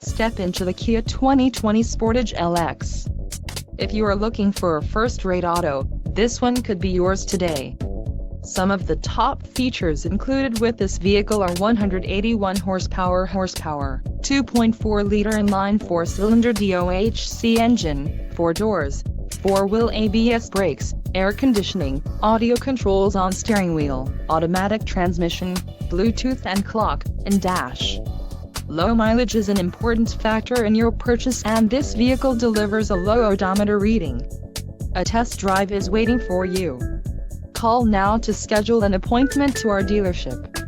Step into the Kia 2020 Sportage LX. If you are looking for a first-rate auto, this one could be yours today. Some of the top features included with this vehicle are 181 horsepower, 2.4-liter inline 4-cylinder DOHC engine, 4 doors, 4-wheel ABS brakes, air conditioning, audio controls on steering wheel, automatic transmission, Bluetooth and clock, and dash. Low mileage is an important factor in your purchase, and this vehicle delivers a low odometer reading. A test drive is waiting for you. Call now to schedule an appointment to our dealership.